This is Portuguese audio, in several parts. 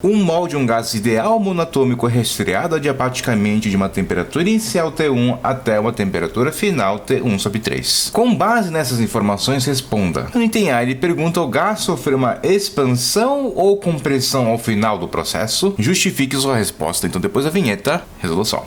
Um mol de um gás ideal monatômico resfriado adiabaticamente de uma temperatura inicial T1 até uma temperatura final T1/3. Com base nessas informações, responda. No item A, ele pergunta: o gás sofreu uma expansão ou compressão ao final do processo? Justifique sua resposta. Então, depois da vinheta, resolução.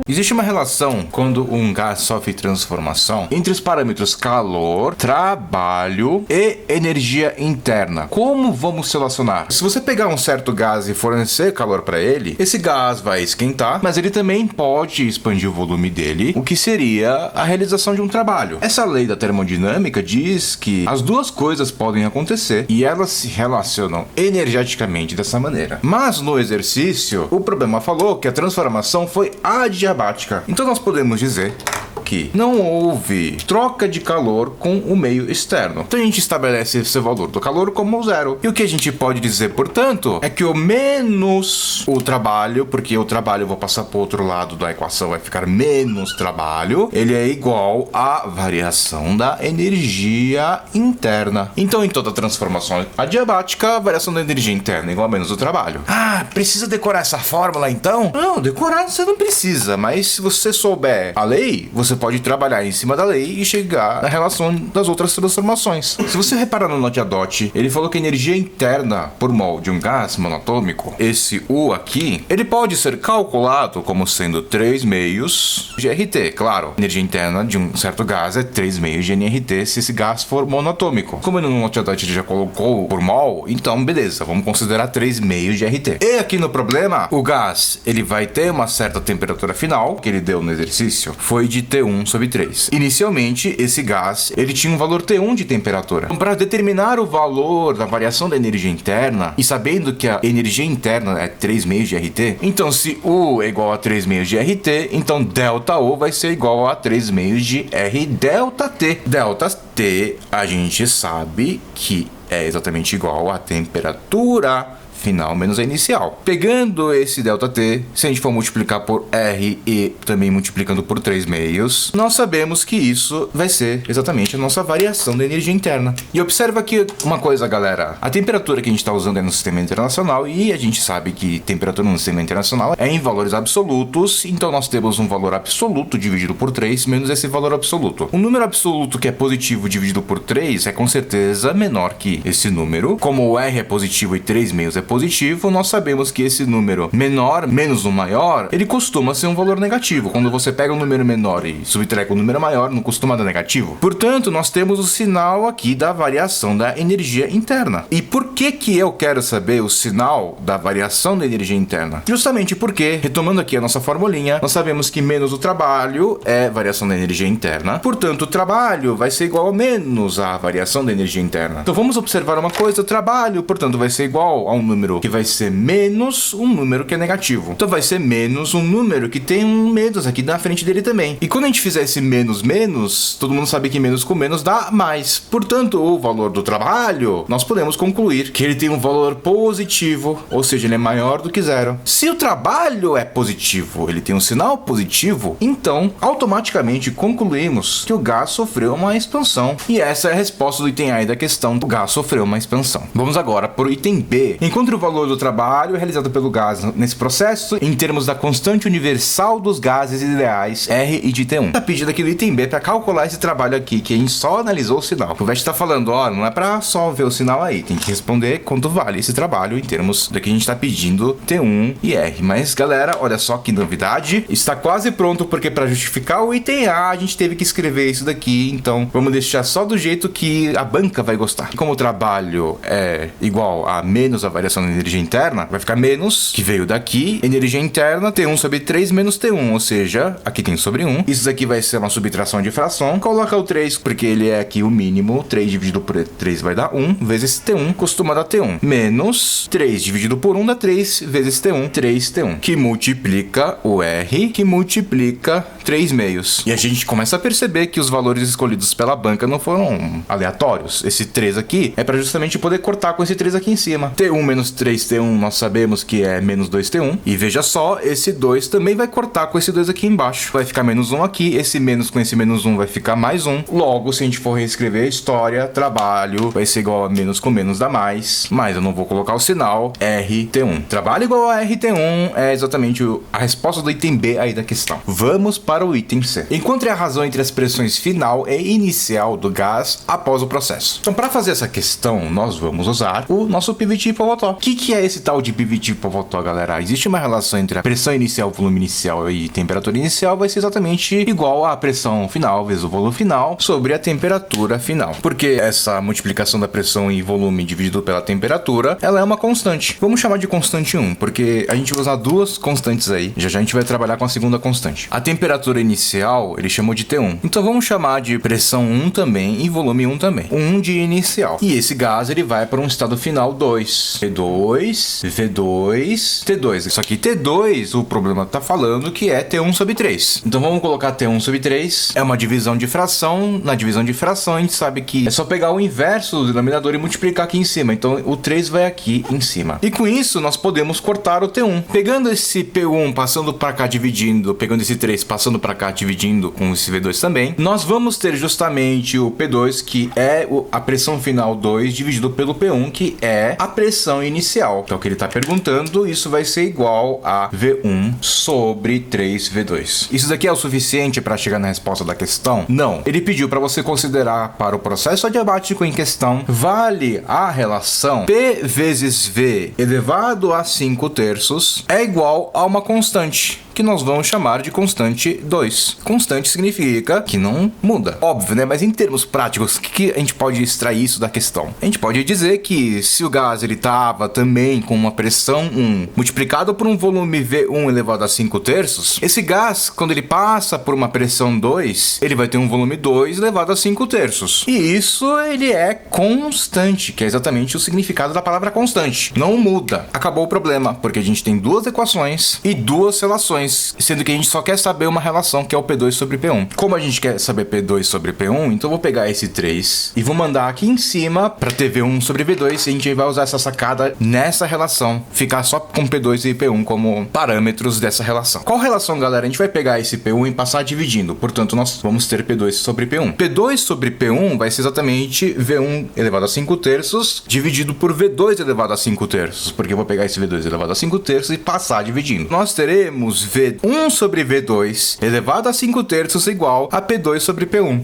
Existe uma relação, quando um gás sofre transformação, entre os parâmetros calor, trabalho e energia interna. Como vamos relacionar? Se você pegar um certo gás e fornecer calor para ele, esse gás vai esquentar, mas ele também pode expandir o volume dele, o que seria a realização de um trabalho. Essa lei da termodinâmica diz que as duas coisas podem acontecer e elas se relacionam energeticamente dessa maneira. Mas no exercício, o problema falou que a transformação foi adiabática. Então nós podemos dizer que não houve troca de calor com o meio externo. Então a gente estabelece esse valor do calor como zero. E o que a gente pode dizer, portanto, é que o menos o trabalho, porque o trabalho eu vou passar para o outro lado da equação, vai ficar menos trabalho, ele é igual à variação da energia interna. Então em toda transformação adiabática, a variação da energia interna é igual a menos o trabalho. Ah, precisa decorar essa fórmula então? Não, decorar você não precisa, mas se você souber a lei, você pode trabalhar em cima da lei e chegar na relação das outras transformações. Se você reparar no note a dot, ele falou que a energia interna por mol de um gás monatômico, esse U aqui, ele pode ser calculado como sendo 3 meios de RT. Claro, a energia interna de um certo gás é 3 meios de nRT se esse gás for monatômico. Como no note a dot ele já colocou por mol, então beleza, vamos considerar 3 meios de RT. E aqui no problema, o gás ele vai ter uma certa temperatura final, que ele deu no exercício, foi de T1/3. Inicialmente, esse gás, ele tinha um valor T1 de temperatura. Então, para determinar o valor da variação da energia interna, e sabendo que a energia interna é 3 meios de RT, então se U é igual a 3 meios de RT, então ΔU vai ser igual a 3 meios de R ΔT. ΔT, a gente sabe que é exatamente igual à temperatura final menos a inicial. Pegando esse ΔT, se a gente for multiplicar por R e também multiplicando por 3 meios, nós sabemos que isso vai ser exatamente a nossa variação da energia interna. E observa aqui uma coisa, galera. A temperatura que a gente está usando é no sistema internacional e a gente sabe que temperatura no sistema internacional é em valores absolutos, então nós temos um valor absoluto dividido por 3 menos esse valor absoluto. Um número absoluto que é positivo dividido por 3 é com certeza menor que esse número. Como o R é positivo e 3 meios é positivo, nós sabemos que esse número menor menos o maior, ele costuma ser um valor negativo. Quando você pega um número menor e subtrai um número maior, não costuma dar negativo. Portanto, nós temos o sinal aqui da variação da energia interna. E por que eu quero saber o sinal da variação da energia interna? Justamente porque, retomando aqui a nossa formulinha, nós sabemos que menos o trabalho é variação da energia interna. Portanto, o trabalho vai ser igual a menos a variação da energia interna. Então vamos observar uma coisa: o trabalho, portanto, vai ser igual a um número que vai ser menos um número que é negativo. Então vai ser menos um número que tem um menos aqui na frente dele também. E quando a gente fizer esse menos menos, todo mundo sabe que menos com menos dá mais. Portanto, o valor do trabalho, nós podemos concluir que ele tem um valor positivo, ou seja, ele é maior do que zero. Se o trabalho é positivo, ele tem um sinal positivo, então automaticamente concluímos que o gás sofreu uma expansão. E essa é a resposta do item A da questão: o gás sofreu uma expansão. Vamos agora para o item B. Encontre o valor do trabalho realizado pelo gás nesse processo em termos da constante universal dos gases ideais R e de T1. Está pedido aqui no item B para calcular esse trabalho aqui, que a gente só analisou o sinal. O Vest está falando, não é para só ver o sinal aí, tem que responder quanto vale esse trabalho em termos do que a gente está pedindo T1 e R. Mas galera, olha só que novidade, está quase pronto, porque para justificar o item A a gente teve que escrever isso daqui, então vamos deixar só do jeito que a banca vai gostar. Como o trabalho é igual a menos a variação da energia interna, vai ficar menos, que veio daqui, energia interna, T1/3 menos T1, ou seja, aqui tem sobre 1. Isso daqui vai ser uma subtração de fração. Coloca o 3, porque ele é aqui o mínimo. 3 dividido por 3 vai dar 1, vezes T1, costuma dar T1. Menos 3 dividido por 1 dá 3, vezes T1, 3T1. Que multiplica o R, que multiplica 3 meios. E a gente começa a perceber que os valores escolhidos pela banca não foram aleatórios. Esse 3 aqui é para justamente poder cortar com esse 3 aqui em cima. T1 menos menos 3T1 nós sabemos que é menos 2T1. E veja só, esse 2 também vai cortar com esse 2 aqui embaixo. Vai ficar menos 1 aqui, esse menos com esse menos 1 vai ficar mais 1. Logo, se a gente for reescrever a história, trabalho vai ser igual a menos com menos dá mais. Mas eu não vou colocar o sinal RT1. Trabalho igual a RT1 é exatamente a resposta do item B aí da questão. Vamos para o item C. Encontre a razão entre as pressões final e inicial do gás após o processo. Então, para fazer essa questão, nós vamos usar o nosso PVT Pavlov. O que é esse tal de PVT Pavlov, galera? Existe uma relação entre a pressão inicial, volume inicial e temperatura inicial, vai ser exatamente igual à pressão final vezes o volume final sobre a temperatura final. Porque essa multiplicação da pressão e volume dividido pela temperatura, ela é uma constante. Vamos chamar de constante 1, porque a gente vai usar duas constantes aí. Já a gente vai trabalhar com a segunda constante. A temperatura inicial, ele chamou de T1. Então vamos chamar de pressão 1 também e volume 1 também. 1 de inicial. E esse gás, ele vai para um estado final 2. T2, V2, T2. Isso aqui T2, o problema tá falando que é T1 sobre 3. Então vamos colocar T1 sobre 3. É uma divisão de fração. Na divisão de fração, a gente sabe que é só pegar o inverso do denominador e multiplicar aqui em cima. Então o 3 vai aqui em cima. E com isso, nós podemos cortar o T1. Pegando esse P1, passando para cá, dividindo, pegando esse 3, passando para cá, dividindo com esse V2 também, nós vamos ter justamente o P2, que é a pressão final 2, dividido pelo P1, que é a pressão inicial. Então, o que ele está perguntando, isso vai ser igual a V1 sobre 3V2. Isso daqui é o suficiente para chegar na resposta da questão? Não. Ele pediu para você considerar para o processo adiabático em questão, vale a relação P vezes V elevado a 5/3 é igual a uma constante, que nós vamos chamar de constante 2. Constante significa que não muda. Óbvio, né? Mas em termos práticos, o que a gente pode extrair isso da questão? A gente pode dizer que se o gás ele estava também com uma pressão 1 multiplicado por um volume V1 elevado a 5/3, esse gás, quando ele passa por uma pressão 2, ele vai ter um volume 2 elevado a 5/3. E isso ele é constante, que é exatamente o significado da palavra constante. Não muda. Acabou o problema, porque a gente tem duas equações e duas relações, sendo que a gente só quer saber uma relação, que é o P2 sobre P1. Como a gente quer saber P2 sobre P1, então eu vou pegar esse 3 e vou mandar aqui em cima para ter V1 sobre V2, e a gente vai usar essa sacada nessa relação, ficar só com P2 e P1 como parâmetros dessa relação. Qual relação, galera? A gente vai pegar esse P1 e passar dividindo, portanto nós vamos ter P2 sobre P1. P2 sobre P1 vai ser exatamente V1 elevado a 5/3 dividido por V2 elevado a 5/3, porque eu vou pegar esse V2 elevado a 5/3 e passar dividindo. Nós teremos V1 sobre V2 elevado a 5/3 igual a P2 sobre P1.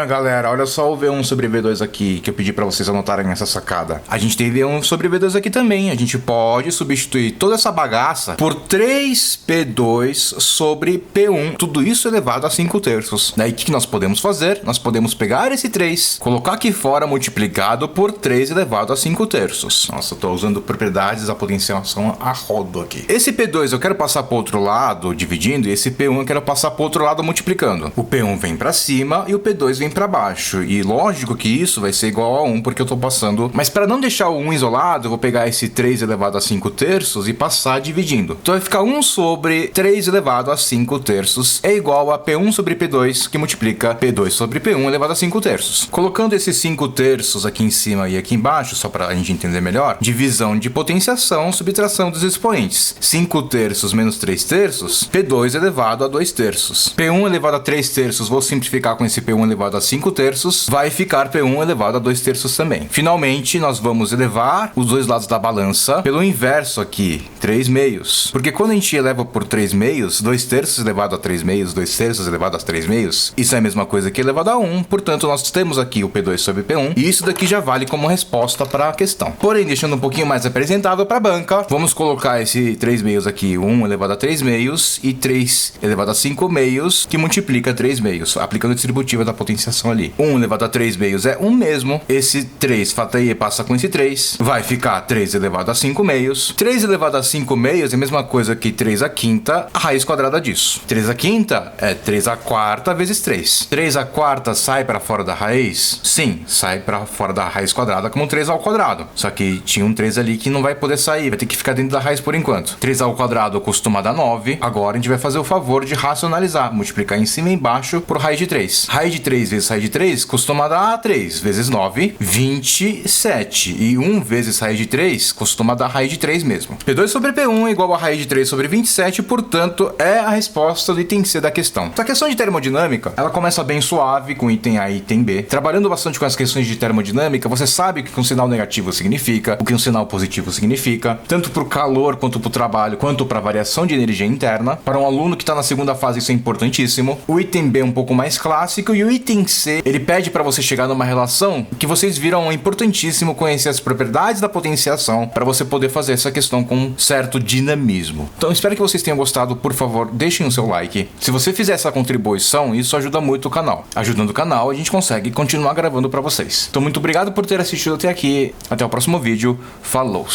Galera, olha só o V1 sobre V2 aqui, que eu pedi pra vocês anotarem nessa sacada. A gente tem V1 sobre V2 aqui também. A gente pode substituir toda essa bagaça por 3P2 sobre P1. Tudo isso elevado a 5/3. Daí o que nós podemos fazer? Nós podemos pegar esse 3, colocar aqui fora multiplicado por 3 elevado a 5/3. Nossa, eu tô usando propriedades da potenciação a rodo aqui. Esse P2 eu quero passar pro outro lado dividindo, e esse P1 eu quero passar pro outro lado multiplicando. O P1 vem pra cima e o P2 vem para baixo, e lógico que isso vai ser igual a 1, porque eu tô passando, mas para não deixar o 1 isolado, eu vou pegar esse 3 elevado a 5/3 e passar dividindo. Então vai ficar 1 sobre 3 elevado a 5/3 é igual a P1 sobre P2, que multiplica P2 sobre P1 elevado a 5/3. Colocando esses 5/3 aqui em cima e aqui embaixo, só para a gente entender melhor, divisão de potenciação, subtração dos expoentes. 5/3 menos 3/3, P2 elevado a 2/3. P1 elevado a 3/3, vou simplificar com esse P1 elevado a 5/3, vai ficar P1 elevado a 2/3 também. Finalmente, nós vamos elevar os dois lados da balança pelo inverso aqui, 3/2. Porque quando a gente eleva por 3/2, 2/3 elevado a 3/2, 2/3 elevado a 3/2, isso é a mesma coisa que elevado a 1, portanto nós temos aqui o P2 sobre P1, e isso daqui já vale como resposta para a questão. Porém, deixando um pouquinho mais apresentável para a banca, vamos colocar esse 3/2 aqui, 1 elevado a 3/2 e 3 elevado a 5/2, que multiplica 3/2, aplicando a distributiva da potenciação ali. 1 elevado a 3/2 é 1 mesmo. Esse 3 fatia passa com esse 3. Vai ficar 3 elevado a 5/2. 3 elevado a 5/2 é a mesma coisa que 3 à quinta, a raiz quadrada disso. 3 à quinta é 3 à quarta vezes 3. 3 à quarta sai para fora da raiz? Sim, sai para fora da raiz quadrada como 3 ao quadrado. Só que tinha um 3 ali que não vai poder sair, vai ter que ficar dentro da raiz por enquanto. 3 ao quadrado costuma dar 9. Agora a gente vai fazer o favor de racionalizar, multiplicar em cima e embaixo por raiz de 3. Raiz de 3 vezes raiz de 3 costuma dar 3 vezes 9, 27. E 1 vezes raiz de 3 costuma dar raiz de 3 mesmo. P2 sobre P1 é igual a raiz de 3 sobre 27, portanto, é a resposta do item C da questão. A questão de termodinâmica, ela começa bem suave com item A e item B. Trabalhando bastante com as questões de termodinâmica, você sabe o que um sinal negativo significa, o que um sinal positivo significa, tanto para o calor, quanto para o trabalho, quanto para a variação de energia interna. Para um aluno que está na segunda fase, isso é importantíssimo. O item B é um pouco mais clássico e o item C, ele pede para você chegar numa relação que vocês viram importantíssimo conhecer as propriedades da potenciação para você poder fazer essa questão com certo dinamismo. Então, espero que vocês tenham gostado. Por favor, deixem o seu like. Se você fizer essa contribuição, isso ajuda muito o canal. Ajudando o canal, a gente consegue continuar gravando para vocês. Então, muito obrigado por ter assistido até aqui. Até o próximo vídeo. Falou!